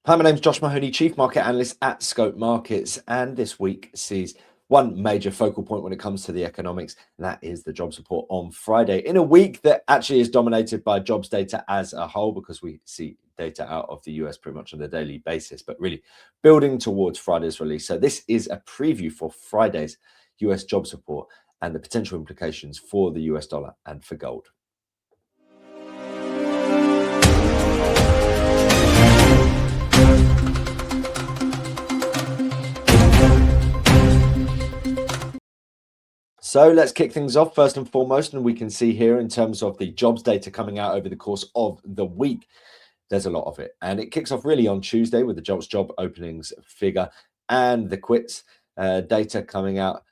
Hi, my name's Josh Mahoney, Chief Market Analyst at Scope Markets, and this week sees one major focal point when it comes to the economics, and that is the jobs report on Friday, in a week that actually is dominated by jobs data as a whole, because we see data out of the US pretty much on a daily basis, but really building towards Friday's release. So this is a preview for Friday's US jobs report and the potential implications for the US dollar and for gold. So let's kick things off first and foremost, and we can see here in terms of the jobs data coming out over the course of the week, there's a lot of it. And it kicks off really on Tuesday with the JOLTS job openings figure and the quits data coming out.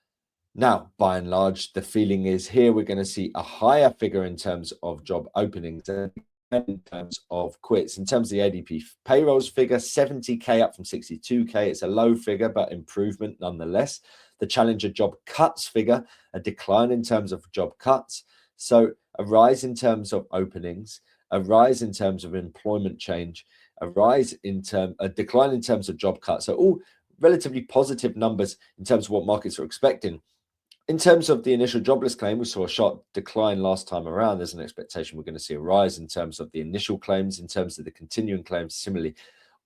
Now, by and large, the feeling is here we're going to see a higher figure in terms of job openings and in terms of quits. In terms of the ADP payrolls figure, 70K up from 62K. It's a low figure, but improvement nonetheless. The challenger job cuts figure, a decline in terms of job cuts. So a rise in terms of openings, a rise in terms of employment change, a decline in terms of job cuts. So all relatively positive numbers in terms of what markets are expecting. In terms of the initial jobless claim, we saw a sharp decline last time around. There's an expectation we're going to see a rise in terms of the initial claims, in terms of the continuing claims, similarly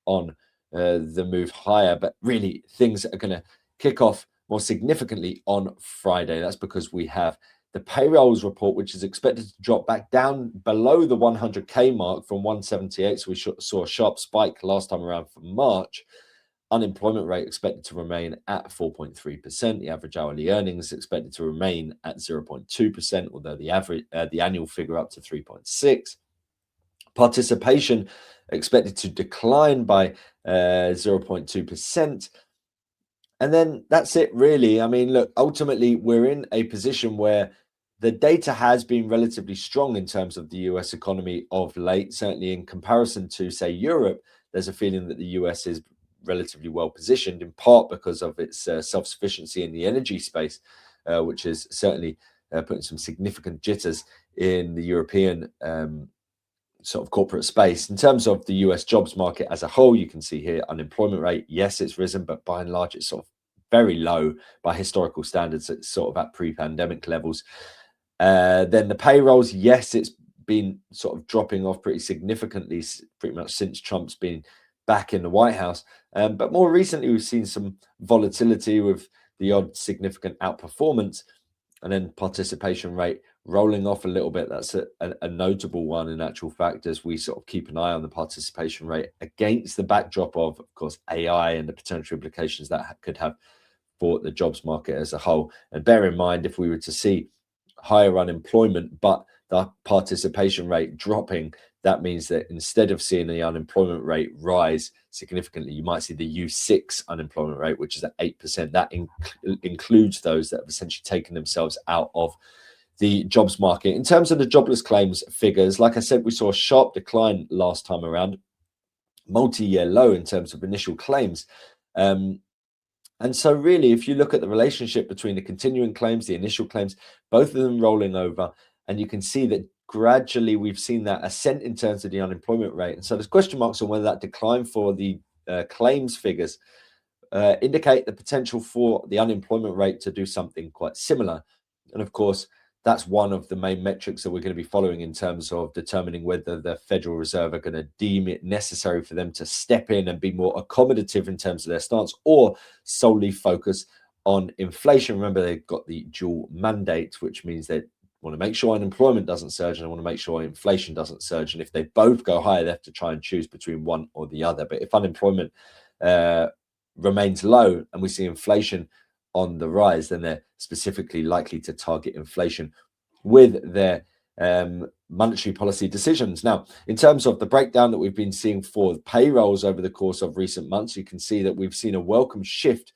on the move higher. But really, things are going to kick off more significantly on Friday. That's because we have the payrolls report, which is expected to drop back down below the 100K mark from 178. So we saw a sharp spike last time around for March. Unemployment rate expected to remain at 4.3%. The average hourly earnings expected to remain at 0.2%, although the annual figure up to 3.6. Participation expected to decline by 0.2%. And then that's it, really. I mean, look, ultimately, we're in a position where the data has been relatively strong in terms of the US economy of late. Certainly in comparison to, say, Europe, there's a feeling that the US is relatively well positioned, in part because of its self-sufficiency in the energy space, which is certainly putting some significant jitters in the European sort of corporate space. In terms of the US jobs market as a whole, you can see here unemployment rate, yes, it's risen, but by and large, it's sort of very low by historical standards. It's sort of at pre-pandemic levels. Then the payrolls, yes, it's been sort of dropping off pretty significantly, pretty much since Trump's been back in the White House. But more recently, we've seen some volatility with the odd significant outperformance, and then participation rate rolling off a little bit. That's a notable one in actual fact, as we sort of keep an eye on the participation rate against the backdrop of course, AI and the potential implications that could have for the jobs market as a whole. And bear in mind, if we were to see higher unemployment, but the participation rate dropping, that means that instead of seeing the unemployment rate rise significantly, you might see the U6 unemployment rate, which is at 8%. That includes those that have essentially taken themselves out of the jobs market. In terms of the jobless claims figures, like I said, we saw a sharp decline last time around, multi-year low in terms of initial claims. And so really, if you look at the relationship between the continuing claims, the initial claims, both of them rolling over, and you can see that gradually we've seen that ascent in terms of the unemployment rate. And so there's question marks on whether that decline for the claims figures indicate the potential for the unemployment rate to do something quite similar. And of course, that's one of the main metrics that we're going to be following in terms of determining whether the Federal Reserve are going to deem it necessary for them to step in and be more accommodative in terms of their stance, or solely focus on inflation. Remember, they've got the dual mandate, which means they want to make sure unemployment doesn't surge and they want to make sure inflation doesn't surge. And if they both go higher, they have to try and choose between one or the other. But if unemployment remains low and we see inflation on the rise, then they're specifically likely to target inflation with their monetary policy decisions. Now, in terms of the breakdown that we've been seeing for payrolls over the course of recent months, you can see that we've seen a welcome shift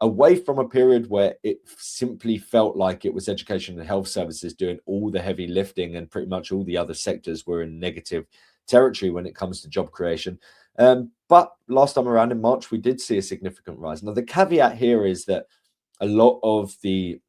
away from a period where it simply felt like it was education and health services doing all the heavy lifting and pretty much all the other sectors were in negative territory when it comes to job creation. But last time around in March, we did see a significant rise. Now, the caveat here is that a lot of the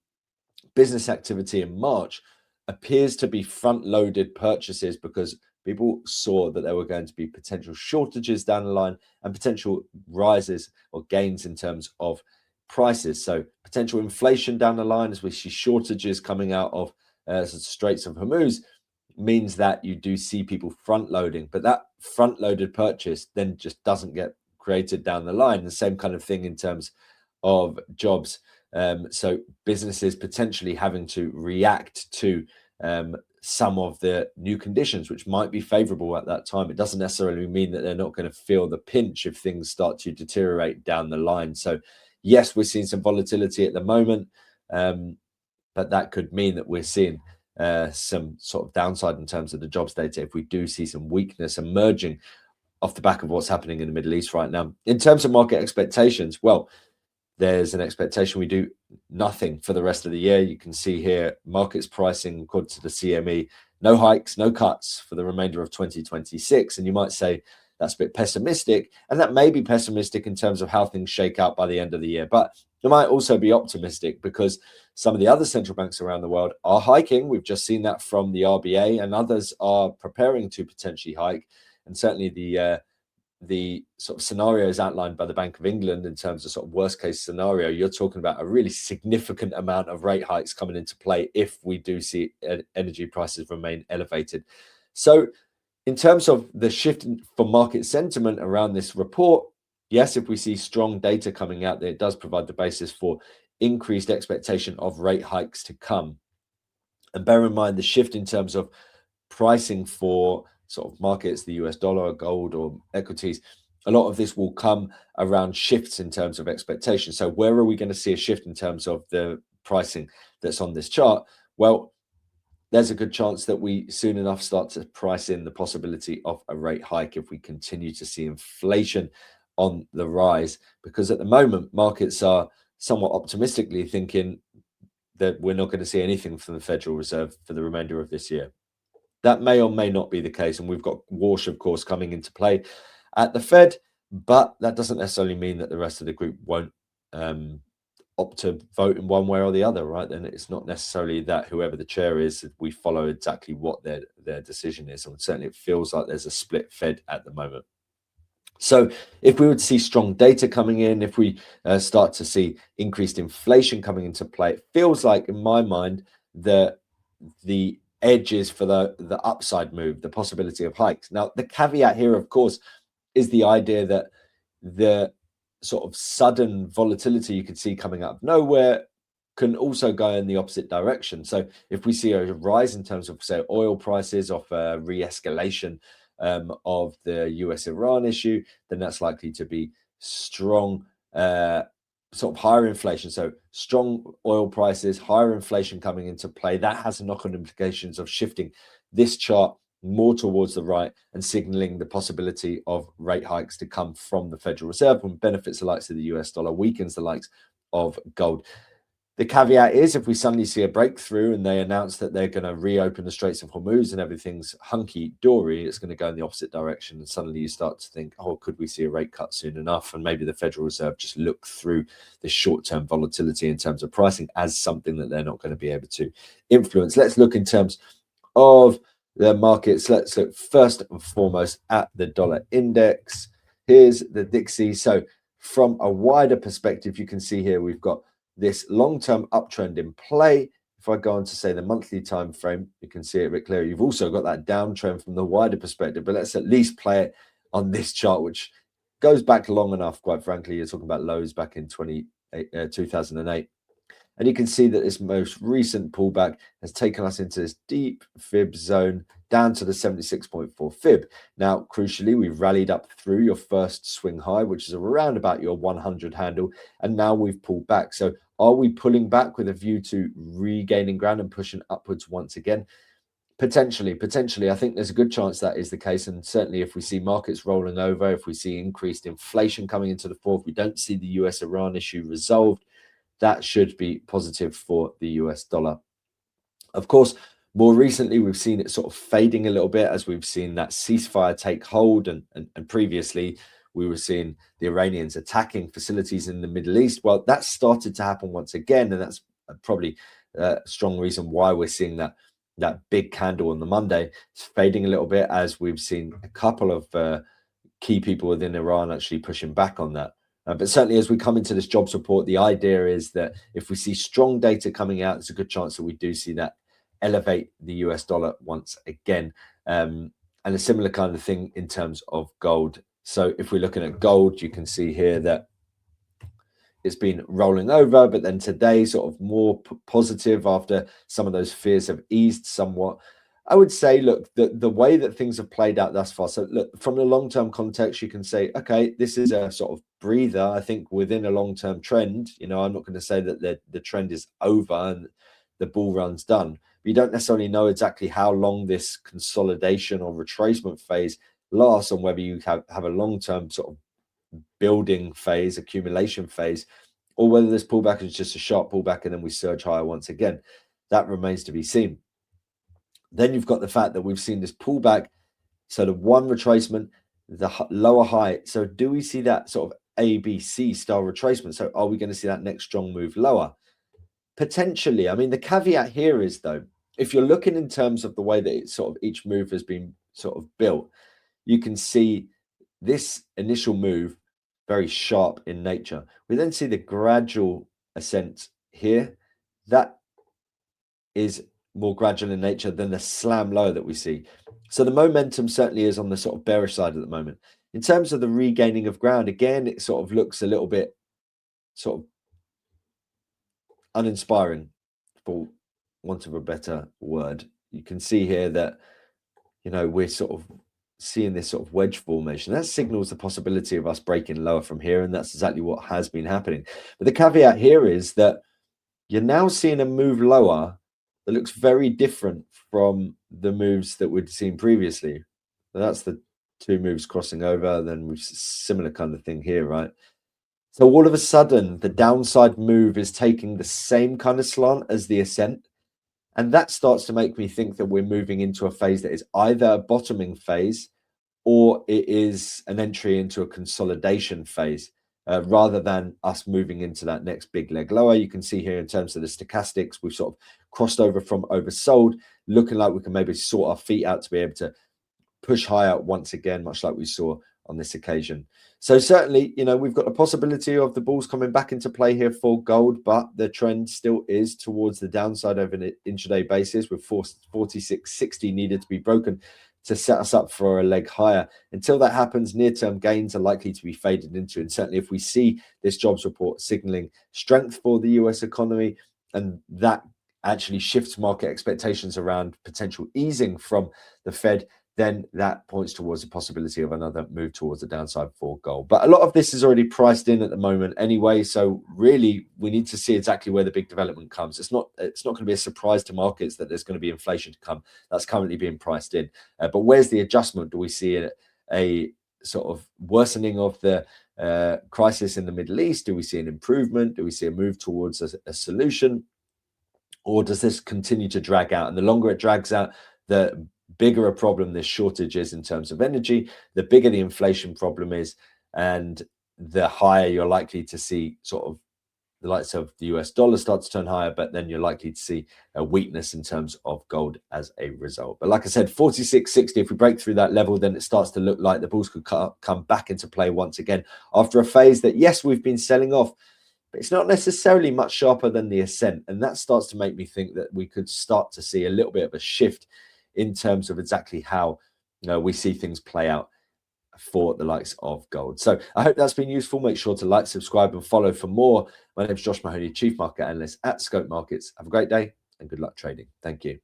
business activity in March appears to be front-loaded purchases because People saw that there were going to be potential shortages down the line and potential rises or gains in terms of prices. So potential inflation down the line as we see shortages coming out of the Straits of Hormuz means that you do see people front loading, but that front loaded purchase then just doesn't get created down the line. The same kind of thing in terms of jobs. So businesses potentially having to react to some of the new conditions, which might be favorable at that time. It doesn't necessarily mean that they're not going to feel the pinch if things start to deteriorate down the line. So yes, we're seeing some volatility at the moment, but that could mean that we're seeing some sort of downside in terms of the jobs data if we do see some weakness emerging off the back of what's happening in the Middle East right now. In terms of market expectations, well, there's an expectation we do nothing for the rest of the year. You can see here markets pricing according to the CME, no hikes, no cuts for the remainder of 2026. And you might say that's a bit pessimistic, and that may be pessimistic in terms of how things shake out by the end of the year. But it might also be optimistic because some of the other central banks around the world are hiking. We've just seen that from the RBA, and others are preparing to potentially hike. And certainly the sort of scenarios outlined by the Bank of England in terms of sort of worst case scenario, you're talking about a really significant amount of rate hikes coming into play if we do see energy prices remain elevated. So in terms of the shift for market sentiment around this report, yes, if we see strong data coming out there, it does provide the basis for increased expectation of rate hikes to come. And bear in mind the shift in terms of pricing for sort of markets, the US dollar, gold, or equities, a lot of this will come around shifts in terms of expectation. So where are we going to see a shift in terms of the pricing that's on this chart? Well, there's a good chance that we soon enough start to price in the possibility of a rate hike if we continue to see inflation on the rise, because at the moment markets are somewhat optimistically thinking that we're not going to see anything from the Federal Reserve for the remainder of this year. That may or may not be the case, and we've got Walsh, of course, coming into play at the Fed, but that doesn't necessarily mean that the rest of the group won't opt to vote in one way or the other, right? Then it's not necessarily that whoever the chair is, we follow exactly what their decision is, and certainly it feels like there's a split Fed at the moment. So if we would see strong data coming in, if we start to see increased inflation coming into play, it feels like, in my mind, that the edges for the upside move, the possibility of hikes. Now, the caveat here, of course, is the idea that the sort of sudden volatility you could see coming out of nowhere can also go in the opposite direction. So if we see a rise in terms of, say, oil prices off a re-escalation of the US-Iran issue, then that's likely to be strong sort of higher inflation. So strong oil prices, higher inflation coming into play, that has knock-on implications of shifting this chart more towards the right and signaling the possibility of rate hikes to come from the Federal Reserve, and benefits the likes of the US dollar, weakens the likes of gold. The caveat is if we suddenly see a breakthrough and they announce that they're going to reopen the Straits of Hormuz and everything's hunky-dory, it's going to go in the opposite direction. And suddenly you start to think, oh, could we see a rate cut soon enough? And maybe the Federal Reserve just look through the short-term volatility in terms of pricing as something that they're not going to be able to influence. Let's look in terms of the markets. Let's look first and foremost at the dollar index. Here's the Dixie. So from a wider perspective, you can see here we've got this long-term uptrend in play. If I go on to say the monthly time frame, you can see it a bit clearer. You've also got that downtrend from the wider perspective, but let's at least play it on this chart, which goes back long enough, quite frankly. You're talking about lows back in 2008. And you can see that this most recent pullback has taken us into this deep fib zone down to the 76.4 fib. Now, crucially, we've rallied up through your first swing high, which is around about your 100 handle, and now we've pulled back. So are we pulling back with a view to regaining ground and pushing upwards once again? Potentially. I think there's a good chance that is the case. And certainly if we see markets rolling over, if we see increased inflation coming into the fore, if we don't see the US-Iran issue resolved, that should be positive for the US dollar. Of course, more recently, we've seen it sort of fading a little bit as we've seen that ceasefire take hold. And previously, we were seeing the Iranians attacking facilities in the Middle East. Well, that started to happen once again. And that's probably a strong reason why we're seeing that that big candle on the Monday. It's fading a little bit as we've seen a couple of key people within Iran actually pushing back on that. But certainly as we come into this jobs report, the idea is that if we see strong data coming out, there's a good chance that we do see that elevate the US dollar once again. And a similar kind of thing in terms of gold. So if we're looking at gold, you can see here that it's been rolling over, but then today sort of more positive after some of those fears have eased somewhat. I would say, look, the way that things have played out thus far. So look, from the long-term context, you can say, okay, this is a sort of breather. I think within a long-term trend, I'm not going to say that the trend is over and the bull run's done. But you don't necessarily know exactly how long this consolidation or retracement phase lasts, and whether you have a long-term sort of building phase, accumulation phase, or whether this pullback is just a sharp pullback and then we surge higher once again. That remains to be seen. Then you've got the fact that we've seen this pullback, so the one retracement, the lower high. So do we see that sort of ABC style retracement? So are we going to see that next strong move lower? Potentially. I mean, the caveat here is, though, if you're looking in terms of the way that it's sort of each move has been sort of built, you can see this initial move very sharp in nature. We then see the gradual ascent here. That is more gradual in nature than the slam low that we see. So the momentum certainly is on the sort of bearish side at the moment. In terms of the regaining of ground, again, it sort of looks a little bit sort of uninspiring, for want of a better word. You can see here that, we're sort of seeing this sort of wedge formation. That signals the possibility of us breaking lower from here, and that's exactly what has been happening. But the caveat here is that you're now seeing a move lower that looks very different from the moves that we'd seen previously. So that's the two moves crossing over. Then we've similar kind of thing here, right? So all of a sudden, the downside move is taking the same kind of slant as the ascent. And that starts to make me think that we're moving into a phase that is either a bottoming phase or it is an entry into a consolidation phase, rather than us moving into that next big leg lower. You can see here in terms of the stochastics, we've sort of crossed over from oversold, looking like we can maybe sort our feet out to be able to push higher once again, much like we saw on this occasion. So certainly, we've got a possibility of the bulls coming back into play here for gold, but the trend still is towards the downside over an intraday basis, with 46.60 needed to be broken to set us up for a leg higher. Until that happens, near-term gains are likely to be faded into. And certainly if we see this jobs report signaling strength for the US economy, and that actually shifts market expectations around potential easing from the Fed, then that points towards the possibility of another move towards the downside for gold. But a lot of this is already priced in at the moment anyway. So really, we need to see exactly where the big development comes. It's not going to be a surprise to markets that there's going to be inflation to come. That's currently being priced in. But where's the adjustment? Do we see a sort of worsening of the crisis in the Middle East? Do we see an improvement? Do we see a move towards a solution? Or does this continue to drag out? And the longer it drags out, the bigger a problem this shortage is in terms of energy, the bigger the inflation problem is, and the higher you're likely to see sort of the likes of the US dollar start to turn higher, but then you're likely to see a weakness in terms of gold as a result. But like I said, 46.60, if we break through that level, then it starts to look like the bulls could come back into play once again after a phase that, yes, we've been selling off, but it's not necessarily much sharper than the ascent. And that starts to make me think that we could start to see a little bit of a shift in terms of exactly how we see things play out for the likes of gold. So I hope that's been useful. Make sure to like, subscribe, and follow for more. My name is Josh Mahoney, Chief Market Analyst at Scope Markets. Have a great day and good luck trading. Thank you.